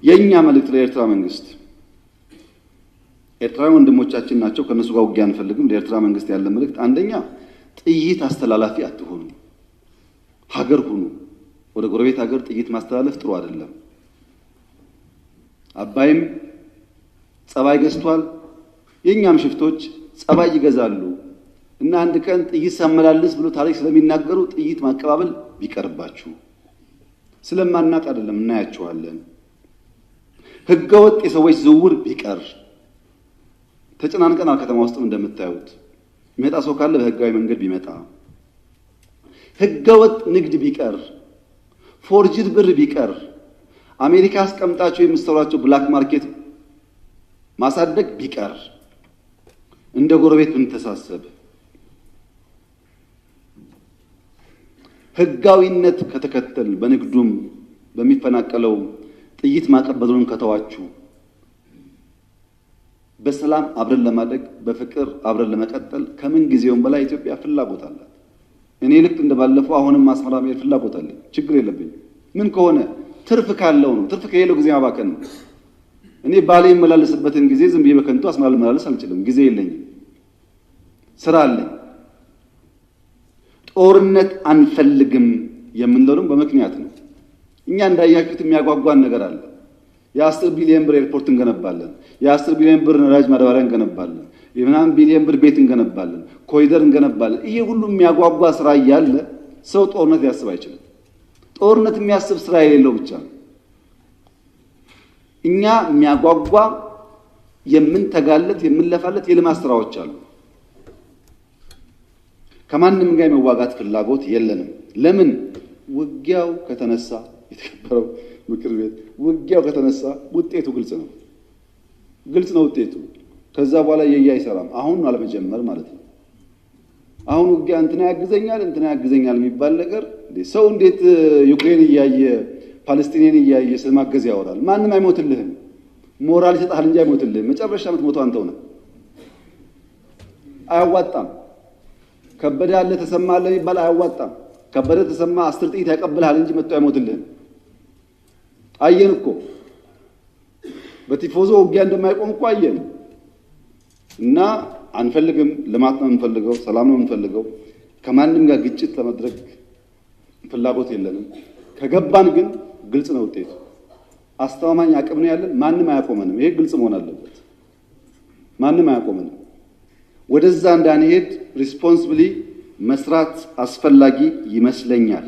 የኛ መልእክት ለኤርትራ መንግስት ኤርትራ ወንድሞቻችን ናቸው ከነሱ ጋር ውጊያ አንፈልግም ለኤርትራ መንግስት ያለ መልእክት አንደኛ ጥይት አስተላላፊ አትሆኑ ሀገር ሁኑ ወደ ጎረቤት ሀገር ጥይት ማስተላለፍ ጥሩ አይደለም አባይም ጸባይ ገዝቷል የኛም ሽፍቶች ጸባይ ይገዛሉ እና አንድ ቀን ጥይት ሳመላልስ ብሎ ታሪክ ስለሚናገሩ ጥይት ማቀባበል ቢቀርባችሁ ስለማናቅ አይደለም እናያቸዋለን ህገወጥ የሰዎች ዝውውር ቢቀር ተጨናንቀናል ከተማ ውስጥ እንደምታዩት የሚመጣ ሰው ካለ በህጋዊ መንገድ ቢመጣ ህገወጥ ንግድ ቢቀር ፎርጅድ ብር ቢቀር አሜሪካ አስቀምጣቸው የምትሰሯቸው ብላክ ማርኬት ማሳደግ ቢቀር እንደ ጎረቤት ብንተሳሰብ ህጋዊነት ከተከተል በንግዱም በሚፈናቀለው ጥይት ማቀበሉን ከተዋችሁ በሰላም አብረን ለማደግ በፍቅር አብረን ለመቀጠል ከምን ጊዜውም በላይ ኢትዮጵያ ፍላጎት አላት እኔ ልክ እንደባለፈው አሁንም አስመራ መሄድ ፍላጎት አለኝ ችግር የለብኝም ምን ከሆነ ትርፍ ካለው ነው ትርፍ ከሌለው ጊዜ ማባከን ነው እኔ ባሌ መላለስበትን ጊዜ ዝም ብዬ በከንቱ አስመራ መላለስ አልችልም ጊዜ የለኝም ስራ አለኝ ጦርነት አንፈልግም የምንለው በምክንያት ነው እኛ እንዳያችሁት የሚያጓጓን ነገር አለ የ10 ቢሊዮን ብር ኤርፖርት እንገነባለን የ10 ቢሊዮን ብር ነዳጅ ማዳበሪያ እንገነባለን የ9 ቢሊዮን ብር ቤት እንገነባለን ኮሪደር እንገነባለን ይሄ ሁሉ የሚያጓጓ ስራ ያለ ሰው ጦርነት ያስብ አይችልም ጦርነት የሚያስብ ስራ የሌለው ብቻ እኛ የሚያጓጓ የምንተጋለት የምንለፋለት የልማት ስራዎች አሉ ከማንም ጋር መዋጋት ፍላጎት የለንም ለምን ውጊያው ከተነሳ የተከበረው ምክር ቤት ውጊያው ከተነሳ ውጤቱ ግልጽ ነው ውጤቱ ከዛ በኋላ የያይሰራም አሁን አለመጀመር ማለት ነው አሁን ውጊያ እንትና ያግዘኛል የሚባል ነገር ሰው እንዴት ዩክሬን እያየ ፓለስቲናን እያየ ስለማገዝ ያወራል ማንንም አይሞትልህም ሞራል ይሰጣል እንጂ አይሞትልህም መጨረሻ የምትሞተው አንተው ነህ አያዋጣም ከበደ ያለ ተሰማ አለ የሚባል አያዋጣም ከበደ ተሰማ 10 ጥይት ያቀብልሃል እንጂ መጥቶ አይሞትልህም አየን እኮ በቲፎዞ ውጊያ እንደማይቆም እኮ አየን እና አንፈልግም ልማት ነው እንፈልገው ሰላም ነው እንፈልገው ከማንም ጋር ግጭት ለማድረግ ፍላጎት የለንም ከገባን ግን ግልጽ ነው ውጤቱ አስተማማኝ አቅም ነው ያለን ማንም አያቆመንም ይሄ ግልጽ መሆን አለበት ማንም አያቆመንም ወደዛ እንዳንሄድ ሪስፖንሲብሊ መስራት አስፈላጊ ይመስለኛል